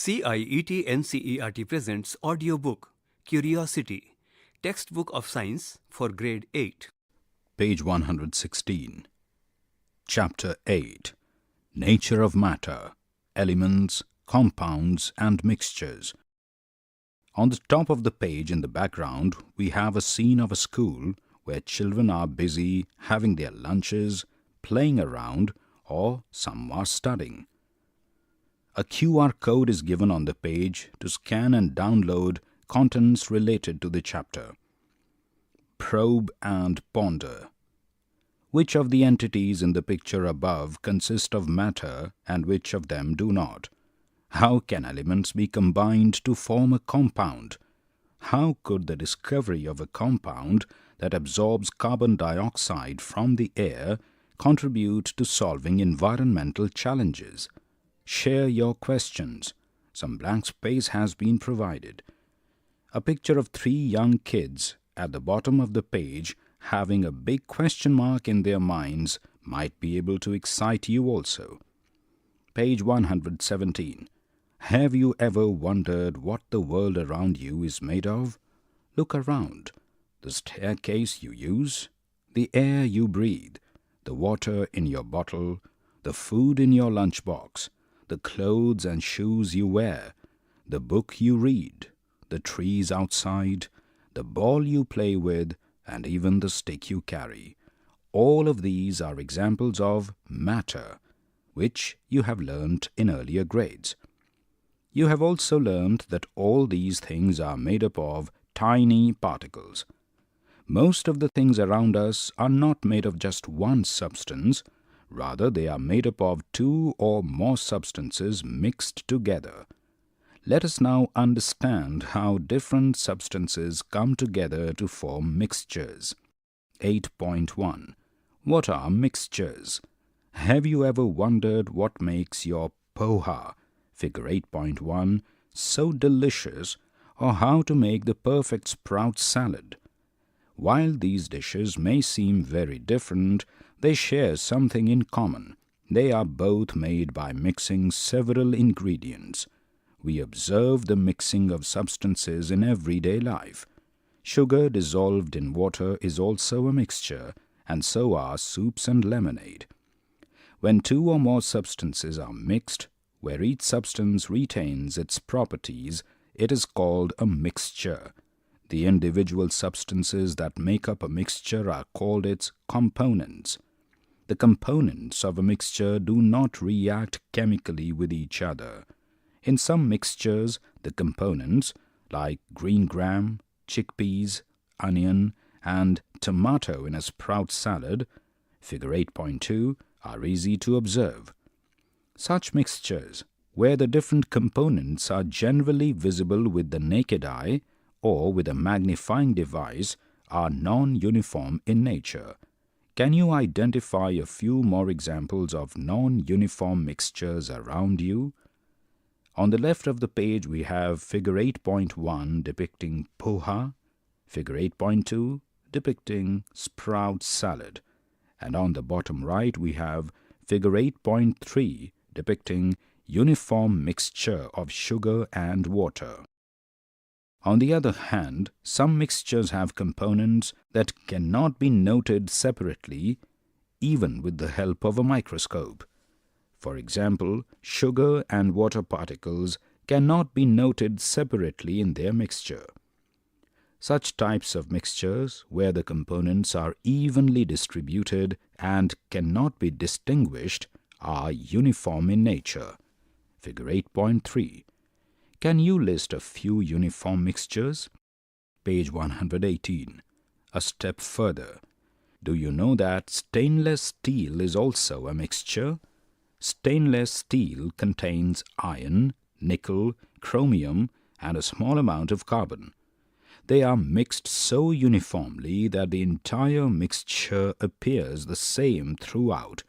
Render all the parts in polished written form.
CIET NCERT presents audiobook Curiosity, Textbook of Science for Grade 8. Page 116. Chapter 8. Nature of Matter, Elements, Compounds and Mixtures. On the top of the page in the background, we have a scene of a school where children are busy having their lunches, playing around, or some are studying. A QR code is given on the page to scan and download contents related to the chapter. Probe and ponder. Which of the entities in the picture above consist of matter and which of them do not? How can elements be combined to form a compound? How could the discovery of a compound that absorbs carbon dioxide from the air contribute to solving environmental challenges? Share your questions. Some blank space has been provided. A picture of 3 young kids at the bottom of the page having a big question mark in their minds might be able to excite you also. Page 117. Have you ever wondered what the world around you is made of? Look around. The staircase you use, the air you breathe, the water in your bottle, the food in your lunchbox, the clothes and shoes you wear, the book you read, the trees outside, the ball you play with, and even the stick you carry. All of these are examples of matter, which you have learnt in earlier grades. You have also learnt that all these things are made up of tiny particles. Most of the things around us are not made of just one substance. Rather, they are made up of 2 or more substances mixed together. Let us now understand how different substances come together to form mixtures. 8.1. What are mixtures? Have you ever wondered what makes your poha, figure 8.1, so delicious, or how to make the perfect sprout salad? While these dishes may seem very different, they share something in common. They are both made by mixing several ingredients. We observe the mixing of substances in everyday life. Sugar dissolved in water is also a mixture, and so are soups and lemonade. When 2 or more substances are mixed, where each substance retains its properties, it is called a mixture. The individual substances that make up a mixture are called its components. The components of a mixture do not react chemically with each other. In some mixtures, the components, like green gram, chickpeas, onion, and tomato in a sprout salad, figure 8.2, are easy to observe. Such mixtures, where the different components are generally visible with the naked eye or with a magnifying device, are non-uniform in nature. Can you identify a few more examples of non-uniform mixtures around you? On the left of the page we have figure 8.1 depicting poha, figure 8.2 depicting sprout salad, and on the bottom right we have figure 8.3 depicting uniform mixture of sugar and water. On the other hand, some mixtures have components that cannot be noted separately, even with the help of a microscope. For example, sugar and water particles cannot be noted separately in their mixture. Such types of mixtures, where the components are evenly distributed and cannot be distinguished, are uniform in nature. Figure 8.3. Can you list a few uniform mixtures? Page 118. A step further. Do you know that stainless steel is also a mixture? Stainless steel contains iron, nickel, chromium, and a small amount of carbon. They are mixed so uniformly that the entire mixture appears the same throughout,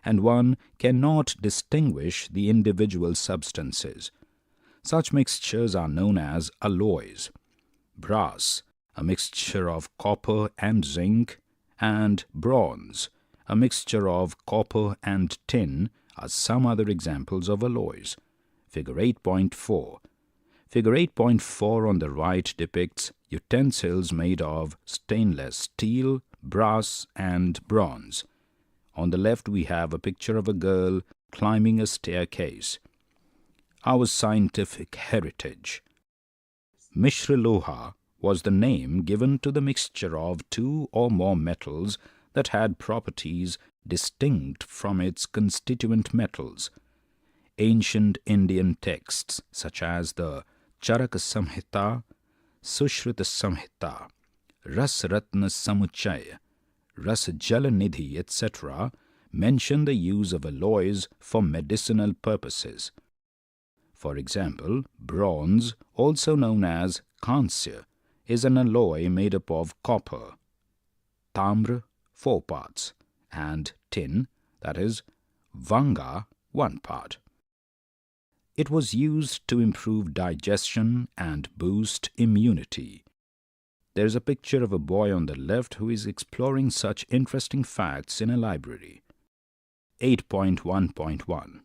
and one cannot distinguish the individual substances. Such mixtures are known as alloys. Brass, a mixture of copper and zinc, and bronze, a mixture of copper and tin, are some other examples of alloys. Figure 8.4. Figure 8.4 on the right depicts utensils made of stainless steel, brass and bronze. On the left we have a picture of a girl climbing a staircase. Our scientific heritage. Mishra Loha was the name given to the mixture of two or more metals that had properties distinct from its constituent metals. Ancient Indian texts such as the Charaka Samhita, Sushrita Samhita, Ras Ratna Samuchaya, Ras Jala Nidhi, etc. mention the use of alloys for medicinal purposes. For example, bronze, also known as kansya, is an alloy made up of copper, tamra, 4 parts, and tin, that is, vanga, 1 part. It was used to improve digestion and boost immunity. There is a picture of a boy on the left who is exploring such interesting facts in a library. 8.1.1.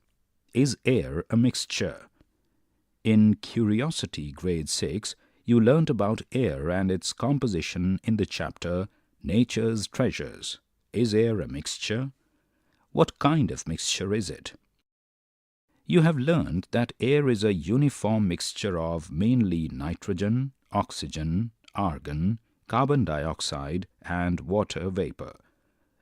Is air a mixture? In Curiosity Grade 6, you learnt about air and its composition in the chapter Nature's Treasures. Is air a mixture? What kind of mixture is it? You have learned that air is a uniform mixture of mainly nitrogen, oxygen, argon, carbon dioxide and water vapor.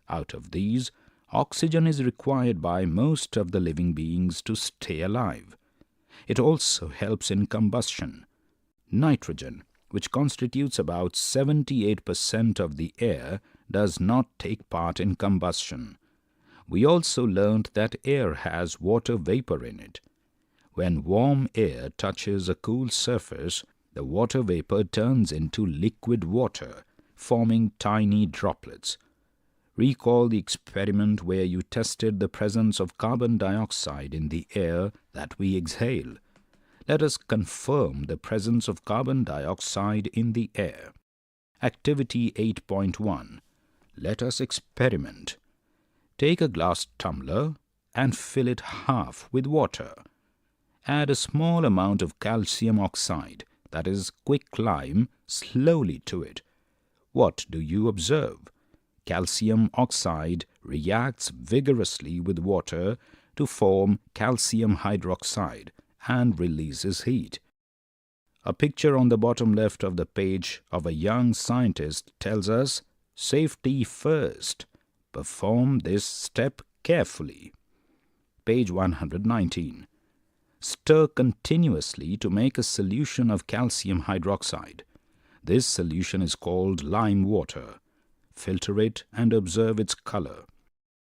Out of these, oxygen is required by most of the living beings to stay alive. It also helps in combustion. Nitrogen, which constitutes about 78% of the air, does not take part in combustion. We also learned that air has water vapor in it. When warm air touches a cool surface, the water vapor turns into liquid water, forming tiny droplets. Recall the experiment where you tested the presence of carbon dioxide in the air that we exhale. Let us confirm the presence of carbon dioxide in the air. Activity 8.1. Let us experiment. Take a glass tumbler and fill it half with water. Add a small amount of calcium oxide, that is quicklime, slowly to it. What do you observe? Calcium oxide reacts vigorously with water to form calcium hydroxide and releases heat. A picture on the bottom left of the page of a young scientist tells us, safety first. Perform this step carefully. Page 119. Stir continuously to make a solution of calcium hydroxide. This solution is called lime water. Filter it and observe its color.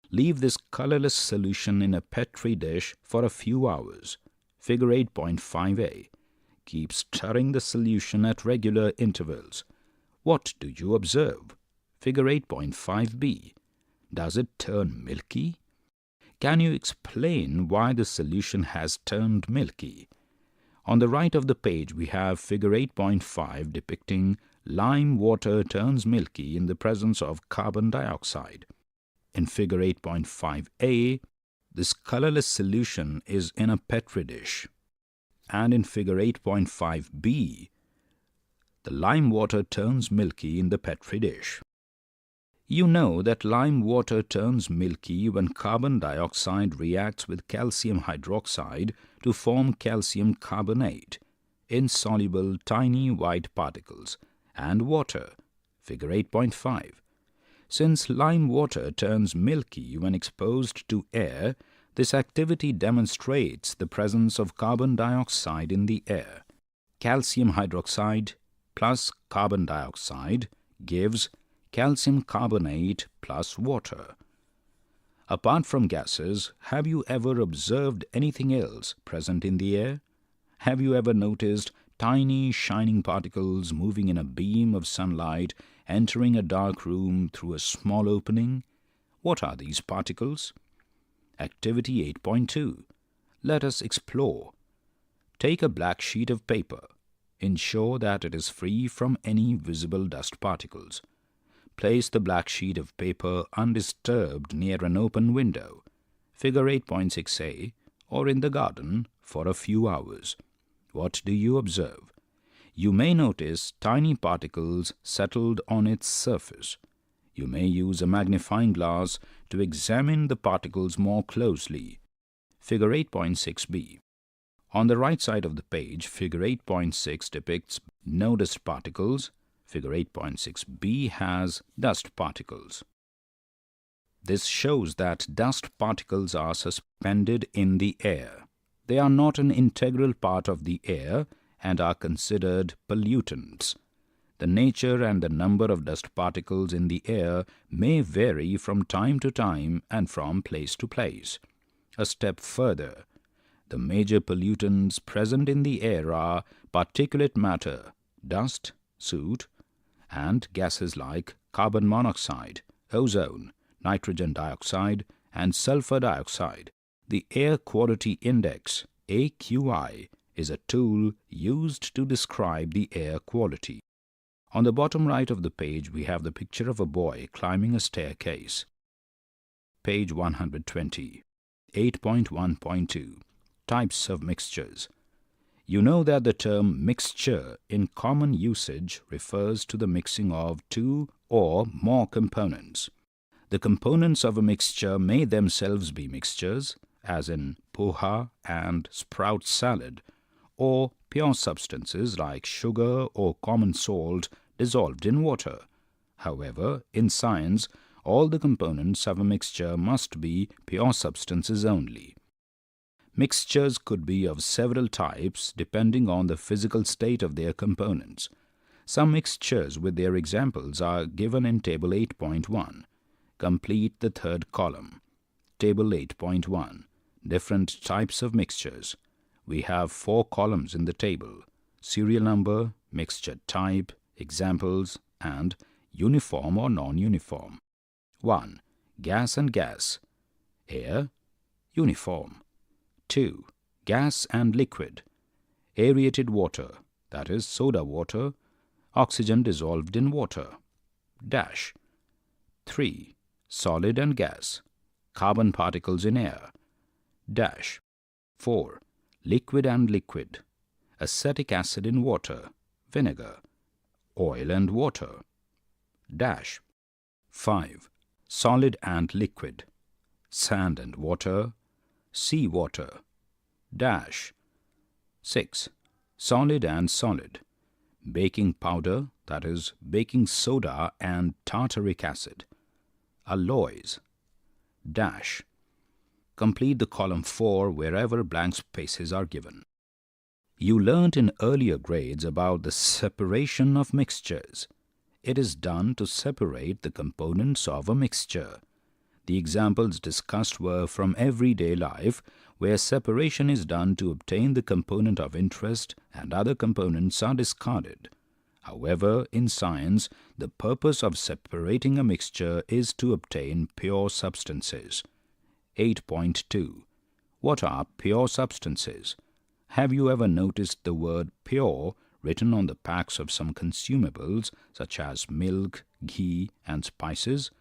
Leave this colorless solution in a petri dish for a few hours. Figure 8.5a. Keep stirring the solution at regular intervals. What do you observe? Figure 8.5b. Does it turn milky? Can you explain why the solution has turned milky? On the right of the page we have figure 8.5 depicting lime water turns milky in the presence of carbon dioxide. In figure 8.5a, this colorless solution is in a petri dish. And in figure 8.5b, the lime water turns milky in the petri dish. You know that lime water turns milky when carbon dioxide reacts with calcium hydroxide to form calcium carbonate, insoluble tiny white particles, and water, figure 8.5. Since lime water turns milky when exposed to air, this activity demonstrates the presence of carbon dioxide in the air. Calcium hydroxide plus carbon dioxide gives calcium carbonate plus water. Apart from gases, have you ever observed anything else present in the air? Have you ever noticed tiny shining particles moving in a beam of sunlight entering a dark room through a small opening? What are these particles? Activity 8.2. Let us explore. Take a black sheet of paper. Ensure that it is free from any visible dust particles. Place the black sheet of paper undisturbed near an open window, figure 8.6a, or in the garden, for a few hours. What do you observe? You may notice tiny particles settled on its surface. You may use a magnifying glass to examine the particles more closely. Figure 8.6b. On the right side of the page, Figure 8.6 depicts no dust particles. Figure 8.6b has dust particles. This shows that dust particles are suspended in the air. They are not an integral part of the air and are considered pollutants. The nature and the number of dust particles in the air may vary from time to time and from place to place. A step further, the major pollutants present in the air are particulate matter, dust, soot, and gases like carbon monoxide, ozone, nitrogen dioxide, and sulfur dioxide. The Air Quality Index, AQI, is a tool used to describe the air quality. On the bottom right of the page, we have the picture of a boy climbing a staircase. Page 120. 8.1.2. Types of mixtures. You know that the term mixture in common usage refers to the mixing of two or more components. The components of a mixture may themselves be mixtures, as in poha and sprout salad, or pure substances like sugar or common salt dissolved in water. However, in science, all the components of a mixture must be pure substances only. Mixtures could be of several types depending on the physical state of their components. Some mixtures with their examples are given in Table 8.1. Complete the third column. Table 8.1. Different types of mixtures. We have 4 columns in the table: serial number, mixture type, examples, and uniform or non-uniform. 1. Gas and gas. Air. Uniform. 2. Gas and liquid. Aerated water, that is soda water, oxygen dissolved in water. Dash. 3. Solid and gas. Carbon particles in air. Dash. 4. Liquid and liquid. Acetic acid in water, vinegar, oil and water. Dash. 5. Solid and liquid. Sand and water, sea water. Dash. 6. Solid and solid. Baking powder, that is baking soda and tartaric acid. Alloys. Dash. Complete the column 4 wherever blank spaces are given. You learnt in earlier grades about the separation of mixtures. It is done to separate the components of a mixture. The examples discussed were from everyday life, where separation is done to obtain the component of interest and other components are discarded. However, in science, the purpose of separating a mixture is to obtain pure substances. 8.2. What are pure substances? Have you ever noticed the word pure written on the packs of some consumables such as milk, ghee, and spices?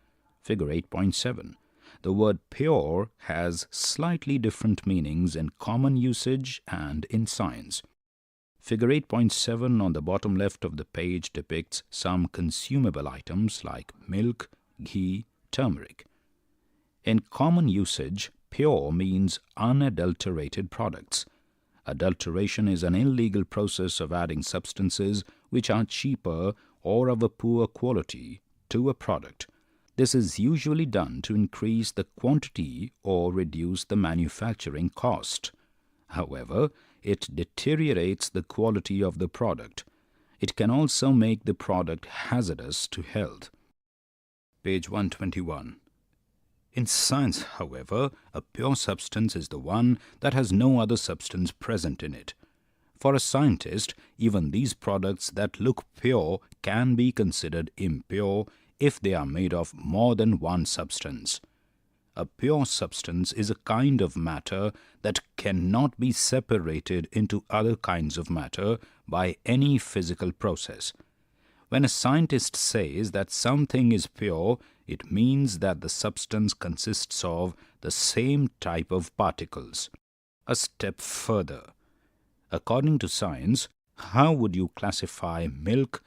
Figure 8.7. The word pure has slightly different meanings in common usage and in science. Figure 8.7 on the bottom left of the page depicts some consumable items like milk, ghee, turmeric. In common usage, pure means unadulterated products. Adulteration is an illegal process of adding substances which are cheaper or of a poor quality to a product. This is usually done to increase the quantity or reduce the manufacturing cost. However, it deteriorates the quality of the product. It can also make the product hazardous to health. Page 121. In science, however, a pure substance is the one that has no other substance present in it. For a scientist, even these products that look pure can be considered impure if they are made of more than one substance. A pure substance is a kind of matter that cannot be separated into other kinds of matter by any physical process. When a scientist says that something is pure, it means that the substance consists of the same type of particles. A step further. According to science, how would you classify milk,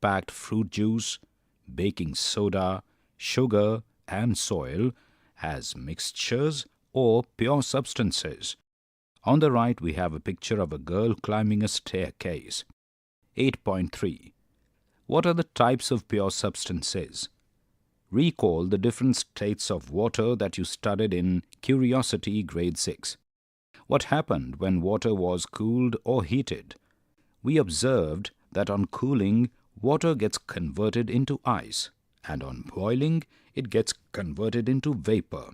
packed fruit juice, baking soda, sugar, and soil as mixtures or pure substances? On the right, we have a picture of a girl climbing a staircase. 8.3. What are the types of pure substances? Recall the different states of water that you studied in Curiosity Grade 6. What happened when water was cooled or heated? We observed that on cooling, water gets converted into ice, and on boiling, it gets converted into vapor.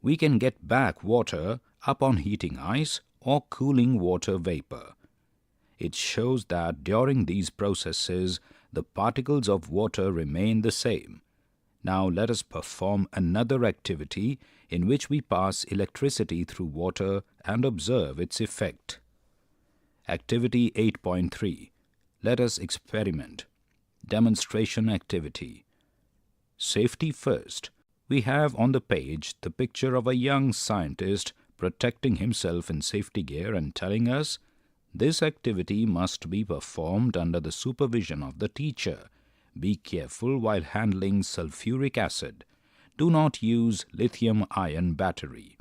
We can get back water up on heating ice or cooling water vapor. It shows that during these processes, the particles of water remain the same. Now let us perform another activity in which we pass electricity through water and observe its effect. Activity 8.3. Let us experiment. Demonstration activity. Safety first. We have on the page the picture of a young scientist protecting himself in safety gear and telling us this activity must be performed under the supervision of the teacher. Be careful while handling sulfuric acid. Do not use lithium-ion battery.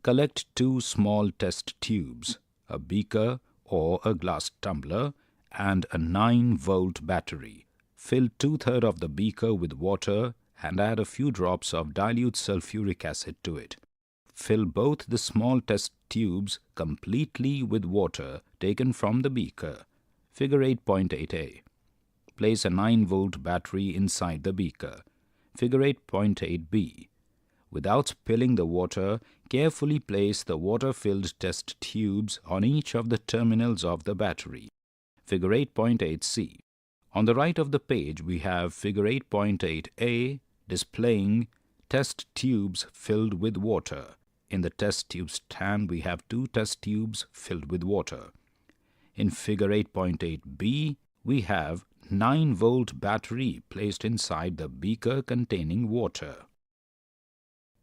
Collect 2 small test tubes, a beaker or a glass tumbler, and a 9-volt battery. Fill 2/3 of the beaker with water and add a few drops of dilute sulfuric acid to it. Fill both the small test tubes completely with water taken from the beaker. Figure 8.8a. Place a 9-volt battery inside the beaker. Figure 8.8b. Without spilling the water, carefully place the water-filled test tubes on each of the terminals of the battery. Figure 8.8c. On the right of the page, we have Figure 8.8a displaying test tubes filled with water. In the test tube stand, we have 2 test tubes filled with water. In Figure 8.8b, we have 9-volt battery placed inside the beaker containing water.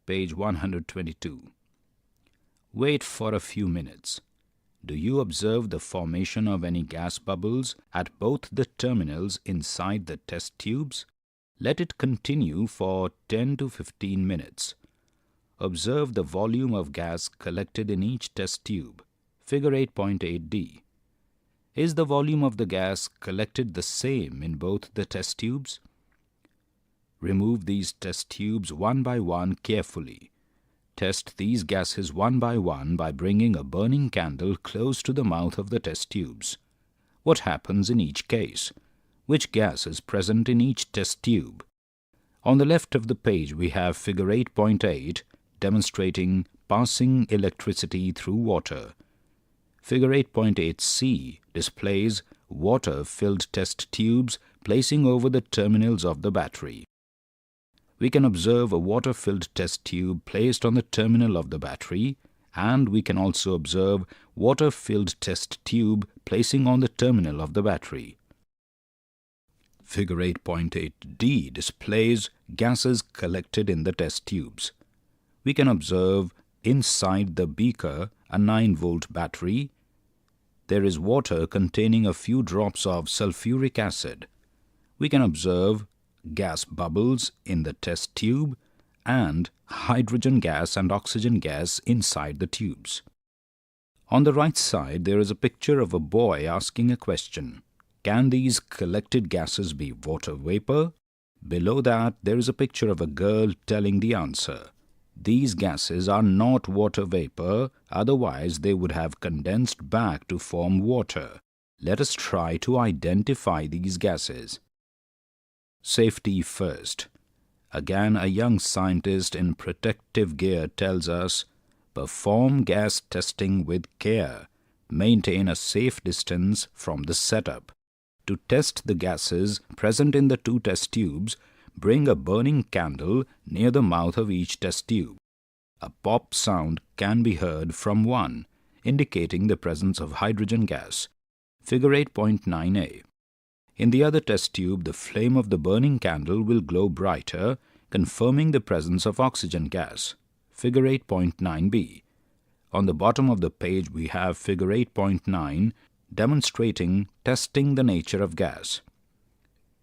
Page 122. Wait for a few minutes. Do you observe the formation of any gas bubbles at both the terminals inside the test tubes? Let it continue for 10 to 15 minutes. Observe the volume of gas collected in each test tube. Figure 8.8d. Is the volume of the gas collected the same in both the test tubes? Remove these test tubes one by one carefully. Test these gases one by bringing a burning candle close to the mouth of the test tubes. What happens in each case? Which gas is present in each test tube? On the left of the page, we have Figure 8.8 demonstrating passing electricity through water. Figure 8.8c displays water-filled test tubes placing over the terminals of the battery. We can observe a water-filled test tube placed on the terminal of the battery, and we can also observe water-filled test tube placing on the terminal of the battery. Figure 8.8d displays gases collected in the test tubes. We can observe inside the beaker a 9-volt battery. There is water containing a few drops of sulfuric acid. We can observe gas bubbles in the test tube and hydrogen gas and oxygen gas inside the tubes. On the right side, there is a picture of a boy asking a question. Can these collected gases be water vapor? Below that, there is a picture of a girl telling the answer. These gases are not water vapor, otherwise they would have condensed back to form water. Let us try to identify these gases. Safety first. Again, a young scientist in protective gear tells us, perform gas testing with care. Maintain a safe distance from the setup. To test the gases present in the 2 test tubes, bring a burning candle near the mouth of each test tube. A pop sound can be heard from one, indicating the presence of hydrogen gas. Figure 8.9a. In the other test tube, the flame of the burning candle will glow brighter, confirming the presence of oxygen gas. Figure 8.9b. On the bottom of the page we have figure 8.9 demonstrating testing the nature of gas.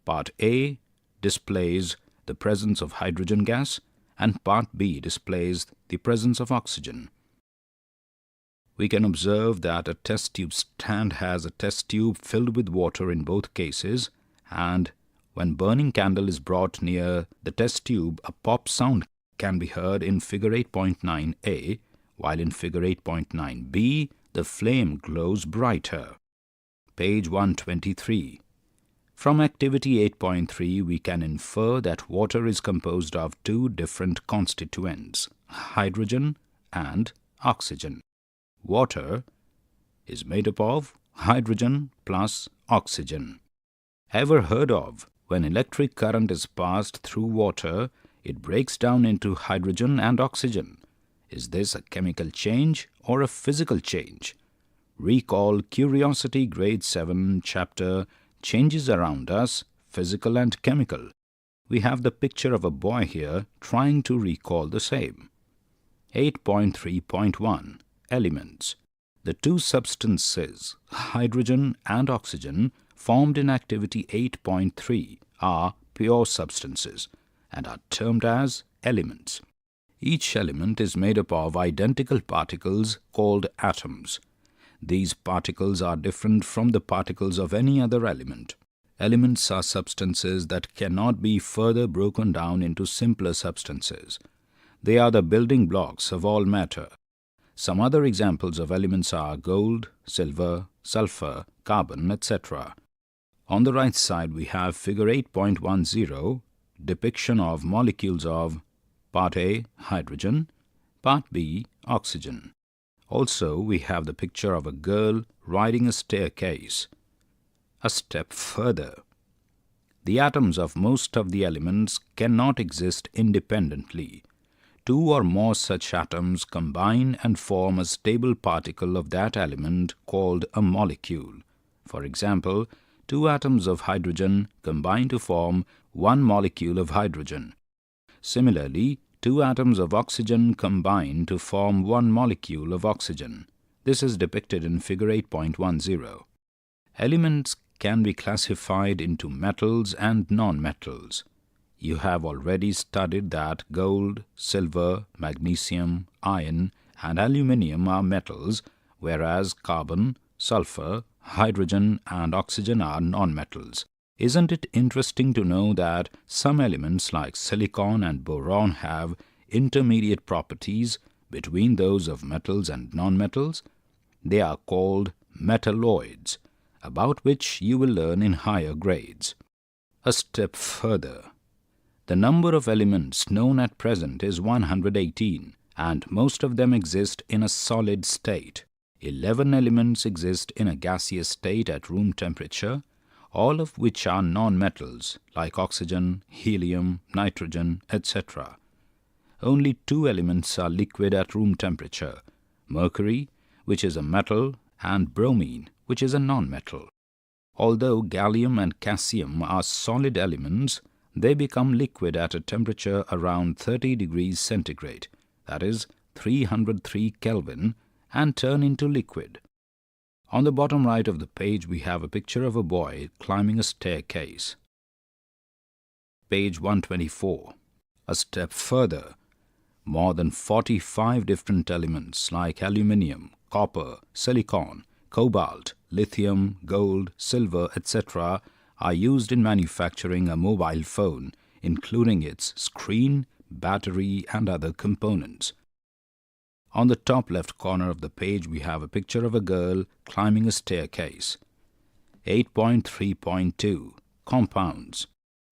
Part A displays the presence of hydrogen gas and Part B displays the presence of oxygen. We can observe that a test tube stand has a test tube filled with water in both cases, and when burning candle is brought near the test tube, a pop sound can be heard in figure 8.9a, while in figure 8.9b the flame glows brighter. Page 123. From activity 8.3 we can infer that water is composed of two different constituents, hydrogen and oxygen. Water is made up of hydrogen plus oxygen. Ever heard of when electric current is passed through water, it breaks down into hydrogen and oxygen? Is this a chemical change or a physical change? Recall Curiosity Grade 7 chapter Changes Around Us, Physical and Chemical. We have the picture of a boy here trying to recall the same. 8.3.1 Elements. The two substances, hydrogen and oxygen, formed in activity 8.3 are pure substances and are termed as elements. Each element is made up of identical particles called atoms. These particles are different from the particles of any other element. Elements are substances that cannot be further broken down into simpler substances. They are the building blocks of all matter. Some other examples of elements are gold, silver, sulfur, carbon, etc. On the right side we have figure 8.10, depiction of molecules of Part A, hydrogen, Part B, oxygen. Also, we have the picture of a girl riding a staircase. A step further. The atoms of most of the elements cannot exist independently. Two or more such atoms combine and form a stable particle of that element called a molecule. For example, two atoms of hydrogen combine to form one molecule of hydrogen. Similarly, two atoms of oxygen combine to form one molecule of oxygen. This is depicted in figure 8.10. Elements can be classified into metals and non-metals. You have already studied that gold, silver, magnesium, iron, and aluminium are metals, whereas carbon, sulfur, hydrogen, and oxygen are non-metals. Isn't it interesting to know that some elements like silicon and boron have intermediate properties between those of metals and non-metals? They are called metalloids, about which you will learn in higher grades. A step further. The number of elements known at present is 118, and most of them exist in a solid state. 11 elements exist in a gaseous state at room temperature, all of which are non-metals like oxygen, helium, nitrogen, etc. Only 2 elements are liquid at room temperature, mercury, which is a metal, and bromine, which is a non-metal. Although gallium and caesium are solid elements, they become liquid at a temperature around 30 degrees centigrade, that is 303 Kelvin, and turn into liquid. On the bottom right of the page we have a picture of a boy climbing a staircase. Page 124. A step further. More than 45 different elements like aluminium, copper, silicon, cobalt, lithium, gold, silver, etc. are used in manufacturing a mobile phone, including its screen, battery, and other components. On the top left corner of the page we have a picture of a girl climbing a staircase. 8.3.2 Compounds.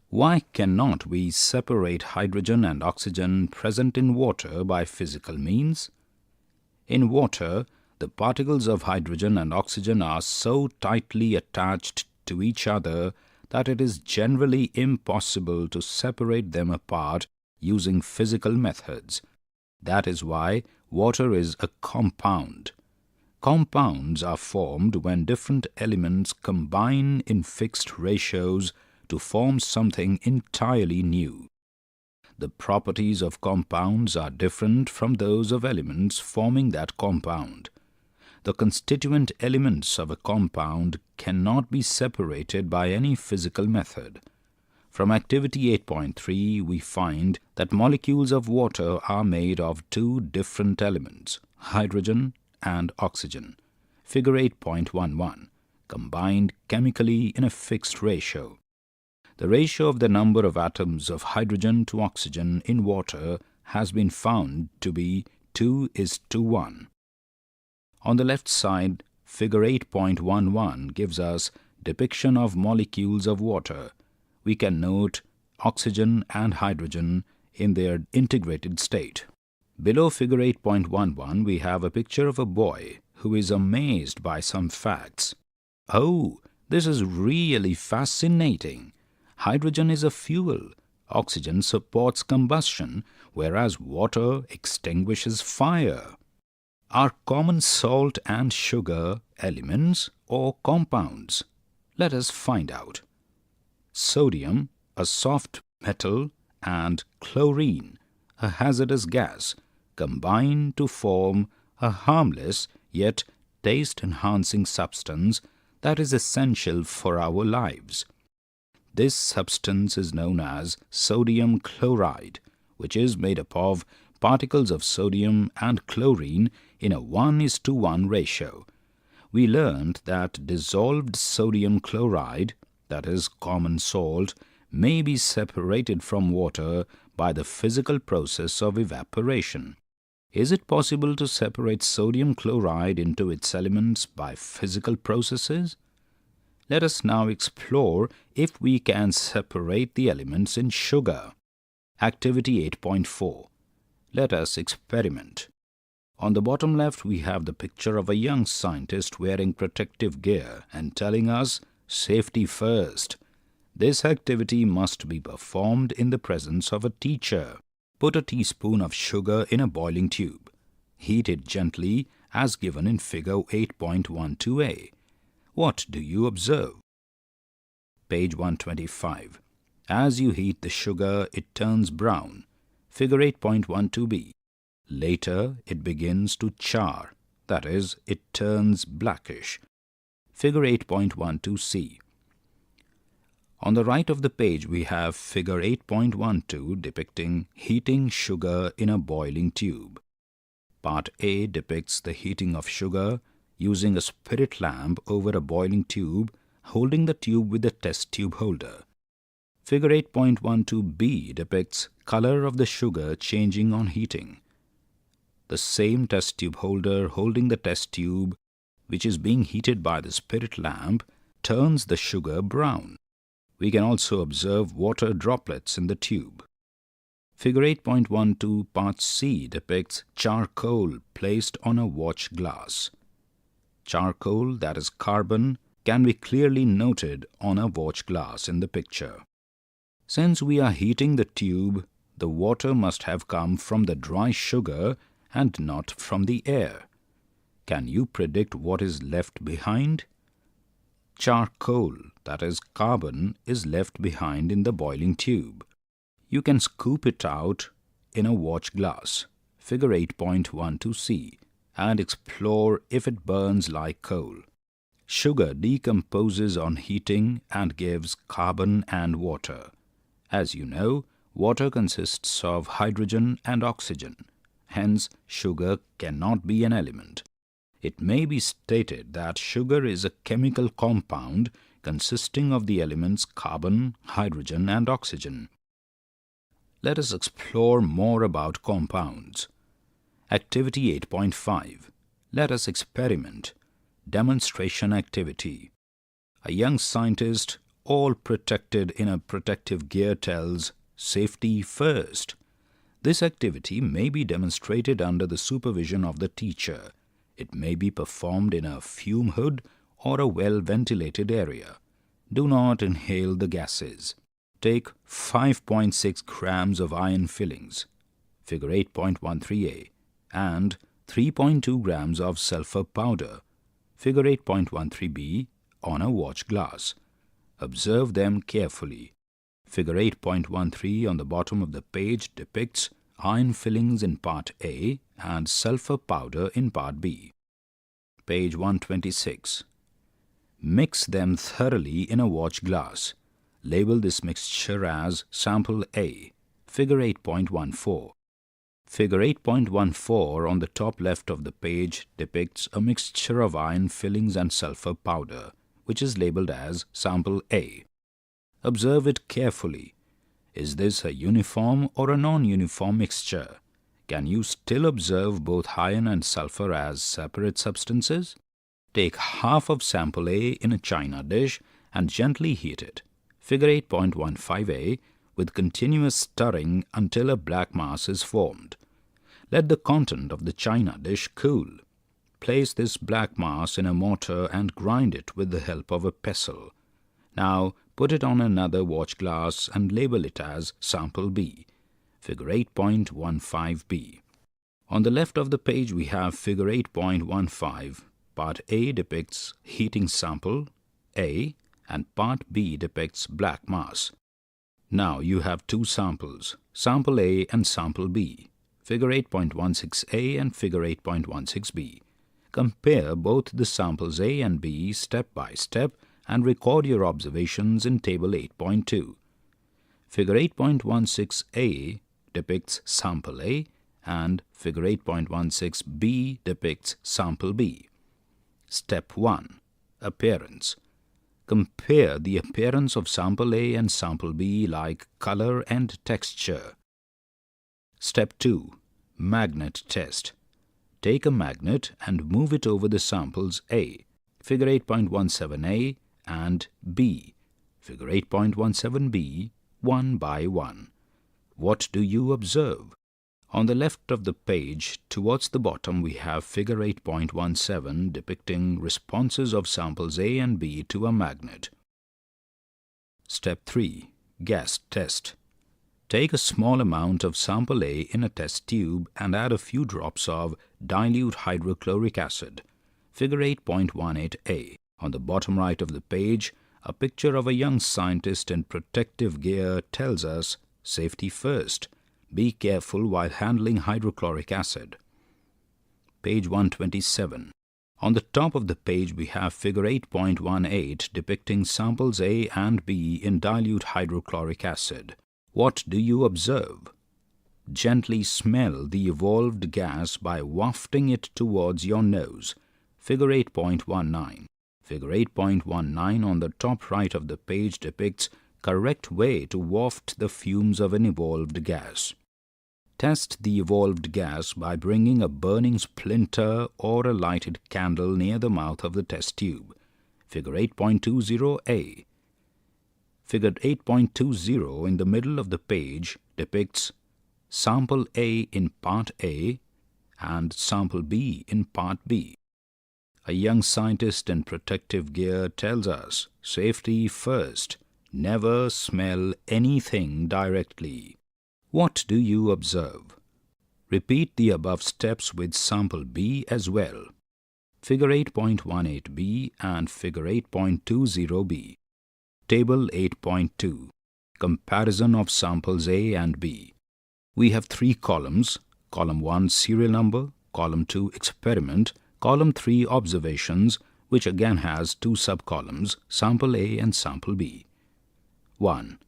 Why cannot we separate hydrogen and oxygen present in water by physical means? In water, the particles of hydrogen and oxygen are so tightly attached to each other that it is generally impossible to separate them apart using physical methods. That is why water is a compound. Compounds are formed when different elements combine in fixed ratios to form something entirely new. the properties of compounds are different from those of elements forming that compound. The constituent elements of a compound cannot be separated by any physical method. From activity 8.3, we find that molecules of water are made of two different elements, hydrogen and oxygen. Figure 8.11, combined chemically in a fixed ratio. The ratio of the number of atoms of hydrogen to oxygen in water has been found to be 2:1. On the left side, figure 8.11 gives us depiction of molecules of water. We can note oxygen and hydrogen in their integrated state. Below figure 8.11, we have a picture of a boy who is amazed by some facts. Oh, this is really fascinating. Hydrogen is a fuel. Oxygen supports combustion, whereas water extinguishes fire. Are common salt and sugar elements or compounds? Let us find out. Sodium, a soft metal, and chlorine, a hazardous gas, combine to form a harmless yet taste-enhancing substance that is essential for our lives. This substance is known as sodium chloride, which is made up of particles of sodium and chlorine in a 1:1 ratio. We learned that dissolved sodium chloride, that is common salt, may be separated from water by the physical process of evaporation. Is it possible to separate sodium chloride into its elements by physical processes? Let us now explore if we can separate the elements in sugar. Activity 8.4. Let us experiment. On the bottom left, we have the picture of a young scientist wearing protective gear and telling us, "Safety first." This activity must be performed in the presence of a teacher. Put a teaspoon of sugar in a boiling tube. Heat it gently as given in figure 8.12a. What do you observe? Page 125. As you heat the sugar, it turns brown. Figure 8.12b. Later, it begins to char, that is, it turns blackish. Figure 8.12c. On the right of the page, we have figure 8.12 depicting heating sugar in a boiling tube. Part A depicts the heating of sugar using a spirit lamp over a boiling tube, holding the tube with the test tube holder. Figure 8.12b depicts color of the sugar changing on heating. The same test tube holder holding the test tube, which is being heated by the spirit lamp, turns the sugar brown. We can also observe water droplets in the tube. Figure 8.12 Part C depicts charcoal placed on a watch glass. Charcoal, that is carbon, can be clearly noted on a watch glass in the picture. Since we are heating the tube, the water must have come from the dry sugar and not from the air. Can you predict what is left behind? Charcoal, that is carbon, is left behind in the boiling tube. You can scoop it out in a watch glass, figure 8.12c, and explore if it burns like coal. Sugar decomposes on heating and gives carbon and water. As you know, water consists of hydrogen and oxygen. Hence, sugar cannot be an element. It may be stated that sugar is a chemical compound consisting of the elements carbon, hydrogen, and oxygen. Let us explore more about compounds. Activity 8.5. Let us experiment. Demonstration activity. A young scientist, all protected in a protective gear, tells, "Safety first." This activity may be demonstrated under the supervision of the teacher. It may be performed in a fume hood or a well-ventilated area. Do not inhale the gases. Take 5.6 grams of iron fillings, figure 8.13a, and 3.2 grams of sulfur powder, figure 8.13b, on a watch glass. Observe them carefully. Figure 8.13 on the bottom of the page depicts iron fillings in part A and sulfur powder in part B. Page 126. Mix them thoroughly in a watch glass. Label this mixture as sample A. Figure 8.14. Figure 8.14 on the top left of the page depicts a mixture of iron fillings and sulfur powder, which is labeled as sample A. Observe it carefully. Is this a uniform or a non-uniform mixture? Can you still observe both iron and sulfur as separate substances? Take half of sample A in a china dish and gently heat it. Figure 8.15a with continuous stirring until a black mass is formed. Let the content of the china dish cool. Place this black mass in a mortar and grind it with the help of a pestle. Now put it on another watch glass and label it as sample B. Figure 8.15b. On the left of the page we have figure 8.15. Part A depicts heating sample A and part B depicts black mass. Now you have two samples, sample A and sample B, figure 8.16a and figure 8.16b. Compare both the samples A and B step by step and record your observations in table 8.2. Figure 8.16a depicts sample A and figure 8.16b depicts sample B. Step 1. Appearance. Compare the appearance of sample A and sample B like color and texture. Step 2. Magnet test. Take a magnet and move it over the samples A, figure 8.17a and B, figure 8.17b, one by one. What do you observe? On the left of the page, towards the bottom, we have figure 8.17 depicting responses of samples A and B to a magnet. Step 3. Gas test. Take a small amount of sample A in a test tube and add a few drops of dilute hydrochloric acid. Figure 8.18a. On the bottom right of the page, a picture of a young scientist in protective gear tells us safety first. Be careful while handling hydrochloric acid. Page 127. On the top of the page we have figure 8.18 depicting samples A and B in dilute hydrochloric acid. What do you observe? Gently smell the evolved gas by wafting it towards your nose. Figure 8.19. Figure 8.19 on the top right of the page depicts correct way to waft the fumes of an evolved gas. Test the evolved gas by bringing a burning splinter or a lighted candle near the mouth of the test tube. Figure 8.20a. Figure 8.20 in the middle of the page depicts sample A in part A and sample B in part B. A young scientist in protective gear tells us safety first. Never smell anything directly. What do you observe? Repeat the above steps with sample B as well. Figure 8.18b and figure 8.20b. Table 8.2. Comparison of samples A and B. We have three columns. Column 1 serial number, column 2 experiment, column 3 observations, which again has two subcolumns, sample A and sample B. 1.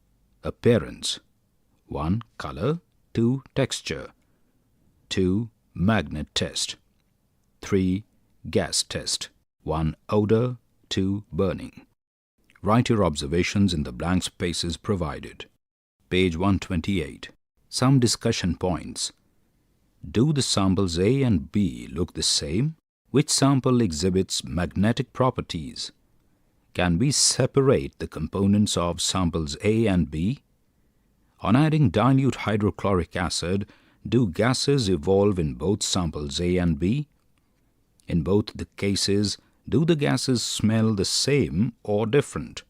Appearance. 1. Color. 2. Texture. 2. Magnet test. 3. Gas test. 1. Odor. 2. Burning. Write your observations in the blank spaces provided. Page 128. Some discussion points. Do the samples A and B look the same? Which sample exhibits magnetic properties? Can we separate the components of samples A and B? On adding dilute hydrochloric acid, do gases evolve in both samples A and B? In both the cases, do the gases smell the same or different?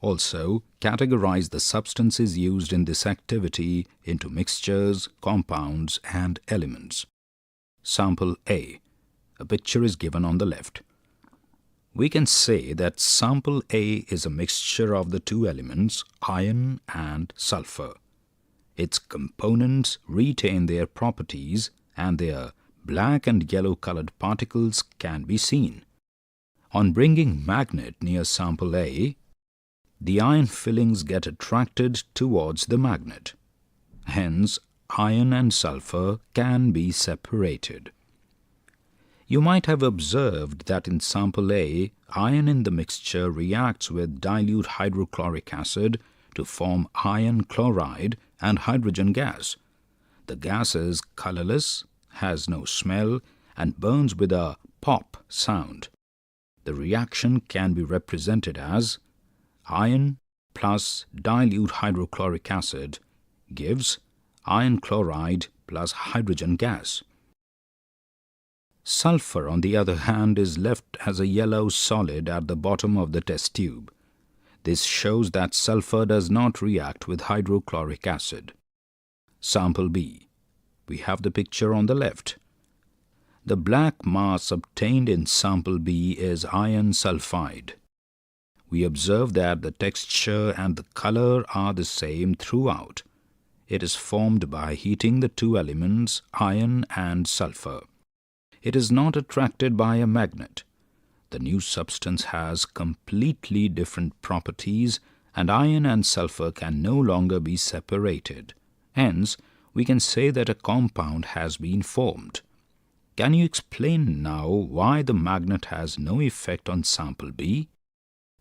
Also, categorize the substances used in this activity into mixtures, compounds, and elements. Sample A. A picture is given on the left. We can say that sample A is a mixture of the two elements iron and sulfur. Its components retain their properties and their black and yellow colored particles can be seen. On bringing magnet near sample A, the iron fillings get attracted towards the magnet. Hence, iron and sulfur can be separated. You might have observed that in sample A, iron in the mixture reacts with dilute hydrochloric acid to form iron chloride and hydrogen gas. The gas is colorless, has no smell, and burns with a pop sound. The reaction can be represented as iron plus dilute hydrochloric acid gives iron chloride plus hydrogen gas. Sulfur, on the other hand, is left as a yellow solid at the bottom of the test tube. This shows that sulfur does not react with hydrochloric acid. Sample B. We have the picture on the left. The black mass obtained in sample B is iron sulfide. We observe that the texture and the color are the same throughout. It is formed by heating the two elements, iron and sulfur. It is not attracted by a magnet. The new substance has completely different properties, and iron and sulfur can no longer be separated. Hence, we can say that a compound has been formed. Can you explain now why the magnet has no effect on sample B?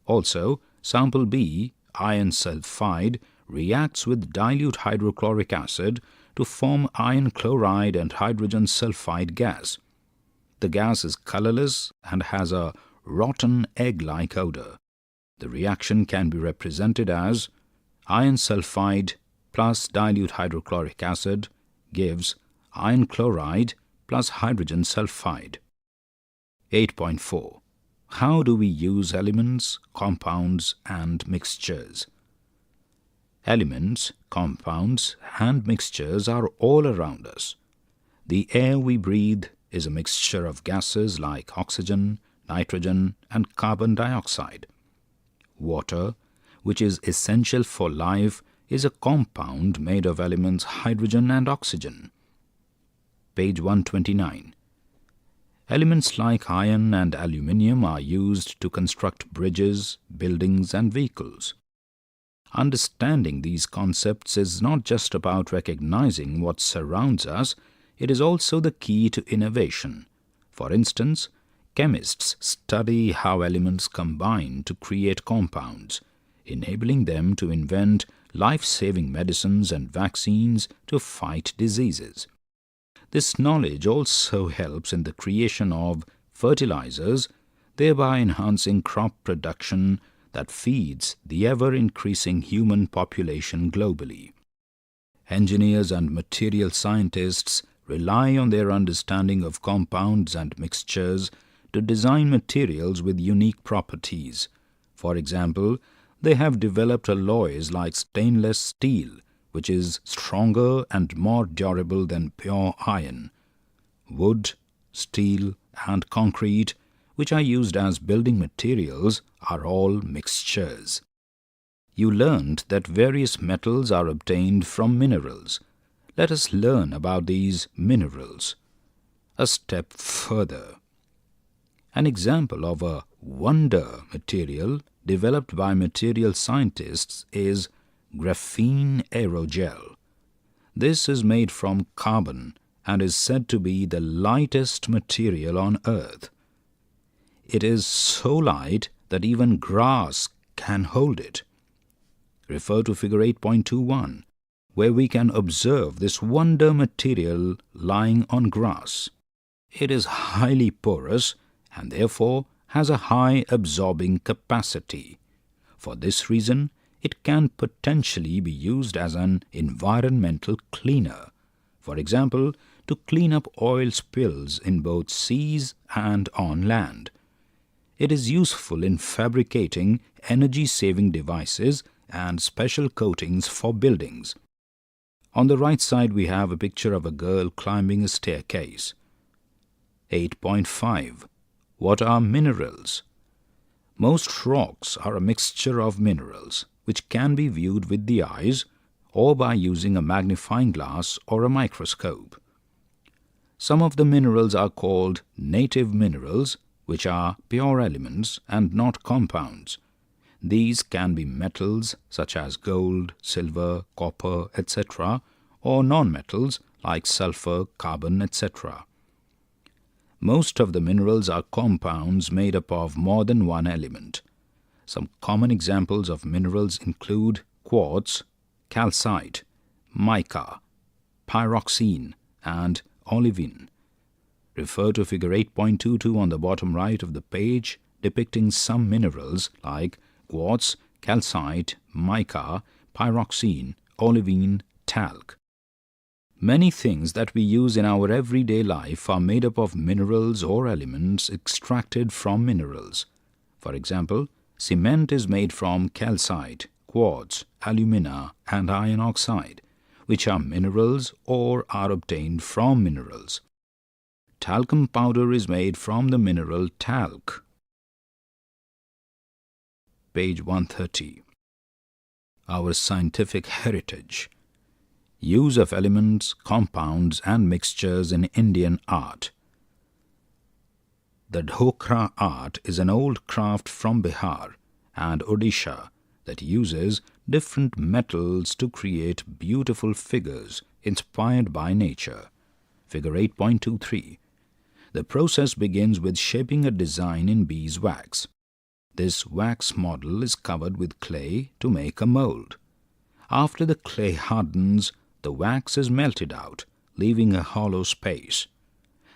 Also, sample B, iron sulfide, reacts with dilute hydrochloric acid to form iron chloride and hydrogen sulfide gas. The gas is colorless and has a rotten egg-like odor. The reaction can be represented as iron sulfide plus dilute hydrochloric acid gives iron chloride plus hydrogen sulfide. 8.4. How do we use elements, compounds, and mixtures? Elements, compounds, and mixtures are all around us. The air we breathe is a mixture of gases like oxygen, nitrogen, and carbon dioxide. Water, which is essential for life, is a compound made of elements hydrogen and oxygen. Page 129. Elements like iron and aluminium are used to construct bridges, buildings, and vehicles. Understanding these concepts is not just about recognizing what surrounds us, it is also the key to innovation. For instance, chemists study how elements combine to create compounds, enabling them to invent life-saving medicines and vaccines to fight diseases. This knowledge also helps in the creation of fertilizers, thereby enhancing crop production that feeds the ever-increasing human population globally. Engineers and material scientists rely on their understanding of compounds and mixtures to design materials with unique properties. For example, they have developed alloys like stainless steel, which is stronger and more durable than pure iron. Wood, steel, and concrete, which are used as building materials, are all mixtures. You learned that various metals are obtained from minerals. Let us learn about these minerals. A step further. An example of a wonder material developed by material scientists is graphene aerogel. This is made from carbon and is said to be the lightest material on Earth. It is so light that even grass can hold it. Refer to figure 8.21, where we can observe this wonder material lying on grass. It is highly porous and therefore has a high absorbing capacity. For this reason, it can potentially be used as an environmental cleaner. For example, to clean up oil spills in both seas and on land. It is useful in fabricating energy-saving devices and special coatings for buildings. On the right side, we have a picture of a girl climbing a staircase. 8.5. What are minerals? Most rocks are a mixture of minerals, which can be viewed with the eyes or by using a magnifying glass or a microscope. Some of the minerals are called native minerals, which are pure elements and not compounds. These can be metals such as gold, silver, copper, etc., or non-metals like sulfur, carbon, etc. Most of the minerals are compounds made up of more than one element. Some common examples of minerals include quartz, calcite, mica, pyroxene, and olivine. Refer to figure 8.22 on the bottom right of the page depicting some minerals like quartz, calcite, mica, pyroxene, olivine, talc. Many things that we use in our everyday life are made up of minerals or elements extracted from minerals. For example, cement is made from calcite, quartz, alumina, and iron oxide, which are minerals or are obtained from minerals. Talcum powder is made from the mineral talc. Page 130. Our scientific heritage. Use of elements, compounds, and mixtures in Indian art. The Dhokra art is an old craft from Bihar and Odisha that uses different metals to create beautiful figures inspired by nature. Figure 8.23. The process begins with shaping a design in beeswax. This wax model is covered with clay to make a mold. After the clay hardens, the wax is melted out, leaving a hollow space.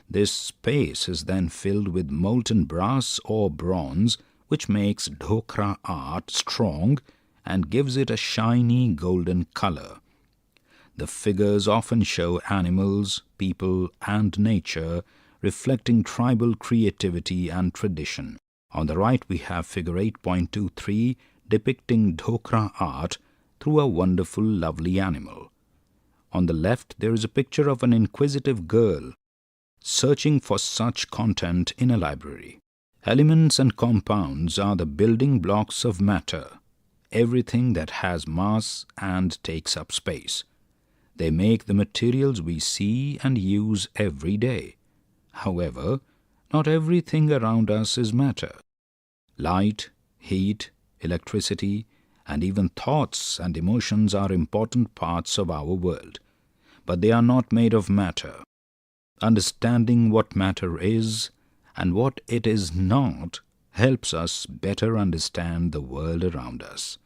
This space is then filled with molten brass or bronze, which makes Dhokra art strong and gives it a shiny golden color. The figures often show animals, people, and nature, reflecting tribal creativity and tradition. On the right we have figure 8.23 depicting Dhokra art through a wonderful, lovely animal. On the left there is a picture of an inquisitive girl searching for such content in a library. Elements and compounds are the building blocks of matter, everything that has mass and takes up space. They make the materials we see and use every day. However, not everything around us is matter. Light, heat, electricity, and even thoughts and emotions are important parts of our world, but they are not made of matter. Understanding what matter is and what it is not helps us better understand the world around us.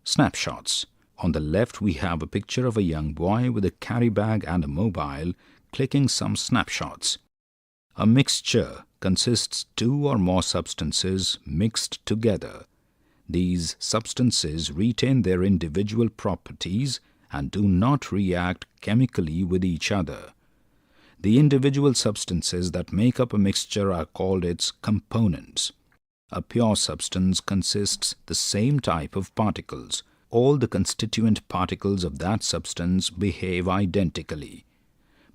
Snapshots. On the left we have a picture of a young boy with a carry bag and a mobile clicking some snapshots. A mixture consists two or more substances mixed together. These substances retain their individual properties and do not react chemically with each other. The individual substances that make up a mixture are called its components. A pure substance consists the same type of particles. All the constituent particles of that substance behave identically.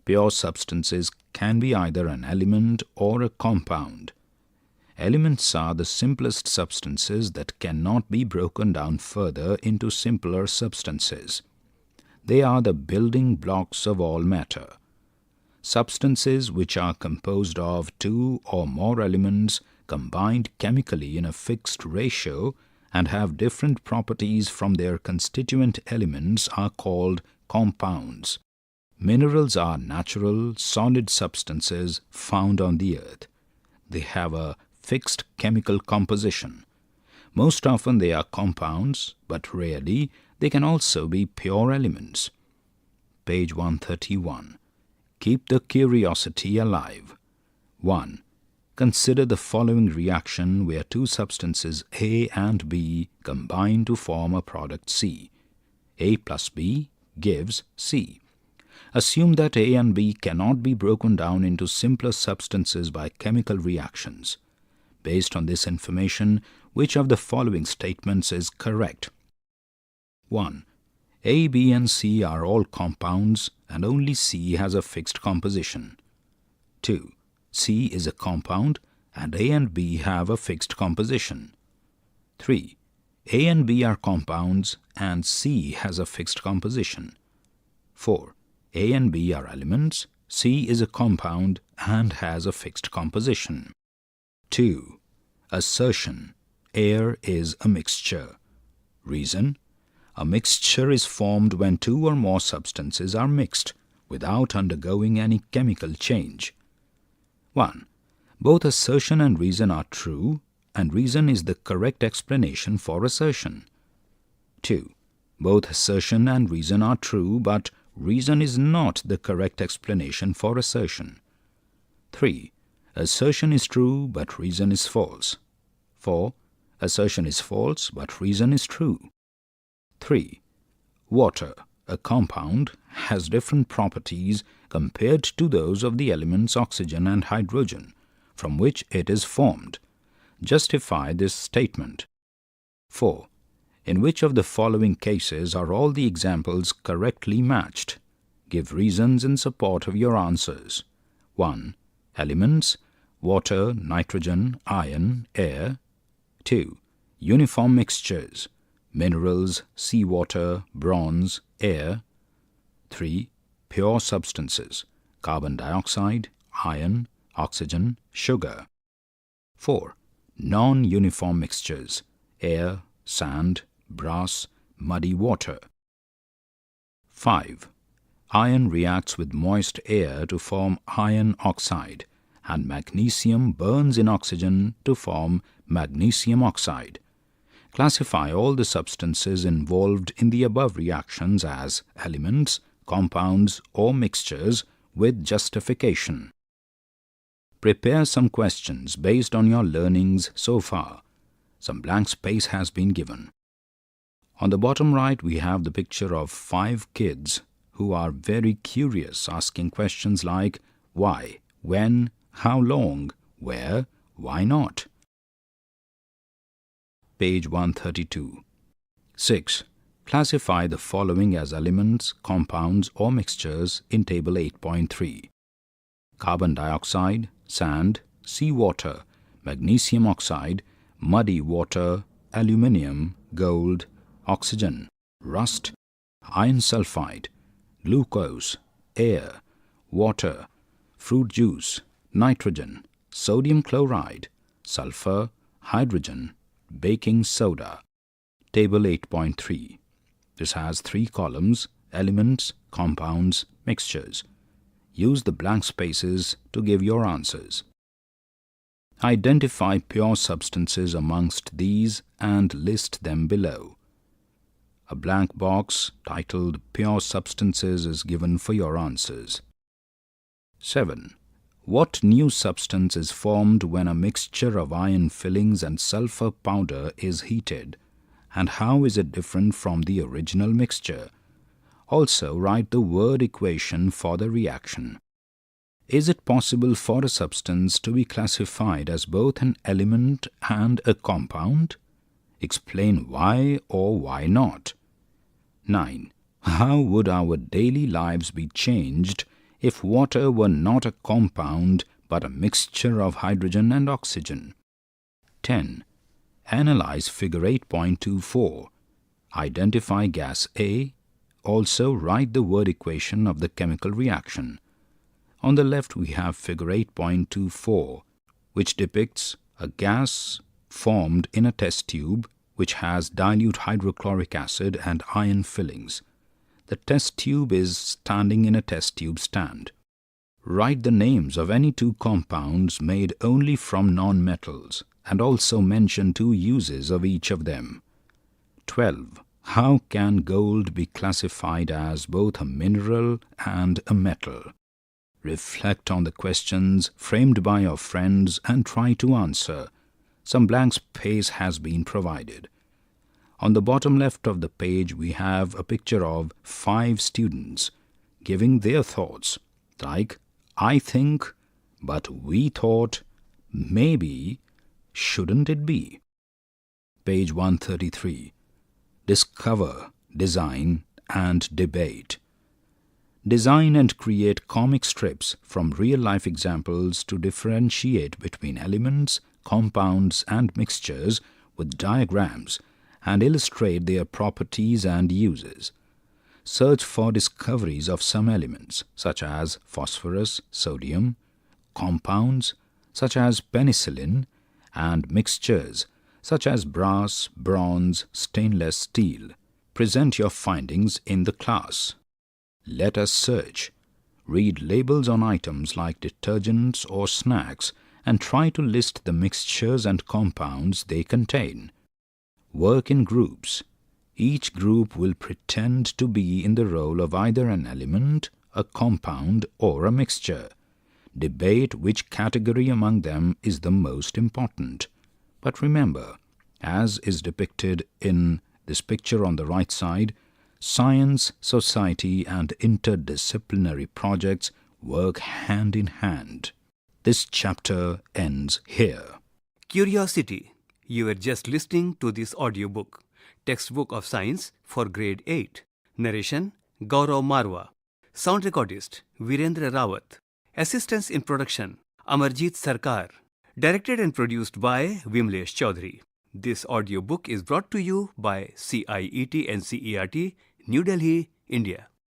Pure substances can be either an element or a compound. Elements are the simplest substances that cannot be broken down further into simpler substances. They are the building blocks of all matter. Substances which are composed of two or more elements combined chemically in a fixed ratio and have different properties from their constituent elements are called compounds. Minerals are natural, solid substances found on the earth. They have a fixed chemical composition. Most often they are compounds, but rarely they can also be pure elements. Page 131. Keep the curiosity alive. 1. Consider the following reaction where two substances A and B combine to form a product C. A plus B gives C. Assume that A and B cannot be broken down into simpler substances by chemical reactions. Based on this information, which of the following statements is correct? 1. A, B, and C are all compounds and only C has a fixed composition. 2. C is a compound and A and B have a fixed composition. 3. A and B are compounds and C has a fixed composition. 4. A and B are elements, C is a compound and has a fixed composition. 2. Assertion: air is a mixture. Reason: a mixture is formed when two or more substances are mixed without undergoing any chemical change. 1. Both assertion and reason are true, and reason is the correct explanation for assertion. 2. Both assertion and reason are true, but reason is not the correct explanation for assertion. 3. Assertion is true, but reason is false. 4. Assertion is false, but reason is true. 3. Water, a compound, has different properties compared to those of the elements oxygen and hydrogen, from which it is formed. Justify this statement. 4. In which of the following cases are all the examples correctly matched? Give reasons in support of your answers. 1. Elements: water, nitrogen, iron, air. 2. Uniform mixtures: minerals, seawater, bronze, air. 3. Pure substances: carbon dioxide, iron, oxygen, sugar. 4. Non-uniform mixtures: air, sand, brass, muddy water. 5. Iron reacts with moist air to form iron oxide, and magnesium burns in oxygen to form magnesium oxide. Classify all the substances involved in the above reactions as elements, compounds, or mixtures with justification. Prepare some questions based on your learnings so far. Some blank space has been given. On the bottom right, we have the picture of 5 kids who are very curious, asking questions like why, when, how long, where, why not. Page 132. 6. Classify the following as elements, compounds, or mixtures in Table 8.3. Carbon dioxide, sand, seawater, magnesium oxide, muddy water, aluminium, gold, oxygen, rust, iron sulfide, glucose, air, water, fruit juice, nitrogen, sodium chloride, sulfur, hydrogen, baking soda. Table 8.3. This has 3 columns: elements, compounds, mixtures. Use the blank spaces to give your answers. Identify pure substances amongst these and list them below. A blank box titled Pure Substances is given for your answers. 7. What new substance is formed when a mixture of iron fillings and sulfur powder is heated, and how is it different from the original mixture? Also write the word equation for the reaction. Is it possible for a substance to be classified as both an element and a compound? Explain why or why not. 9. How would our daily lives be changed if water were not a compound but a mixture of hydrogen and oxygen? 10. Analyze figure 8.24. Identify gas A. Also write the word equation of the chemical reaction. On the left we have figure 8.24, which depicts a gas formed in a test tube which has dilute hydrochloric acid and iron fillings. The test tube is standing in a test tube stand. Write the names of any 2 compounds made only from non-metals and also mention 2 uses of each of them. 12. How can gold be classified as both a mineral and a metal? Reflect on the questions framed by your friends and try to answer. Some blank space has been provided. On the bottom left of the page, we have a picture of 5 students giving their thoughts, like, I think, but we thought, maybe, shouldn't it be? Page 133. Discover, design, and debate. Design and create comic strips from real-life examples to differentiate between elements, compounds, and mixtures with diagrams and illustrate their properties and uses. Search for discoveries of some elements, such as phosphorus, sodium, compounds, such as penicillin, and mixtures, such as brass, bronze, stainless steel. Present your findings in the class. Let us search. Read labels on items like detergents or snacks and try to list the mixtures and compounds they contain. Work in groups. Each group will pretend to be in the role of either an element, a compound, or a mixture. Debate which category among them is the most important. But remember, as is depicted in this picture on the right side, science, society, and interdisciplinary projects work hand in hand. This chapter ends here. Curiosity. You were just listening to this audiobook, Textbook of Science for Grade 8. Narration, Gaurav Marwa. Sound recordist, Virendra Rawat. Assistance in production, Amarjit Sarkar. Directed and produced by Vimlesh Chaudhary. This audiobook is brought to you by CIET NCERT, New Delhi, India.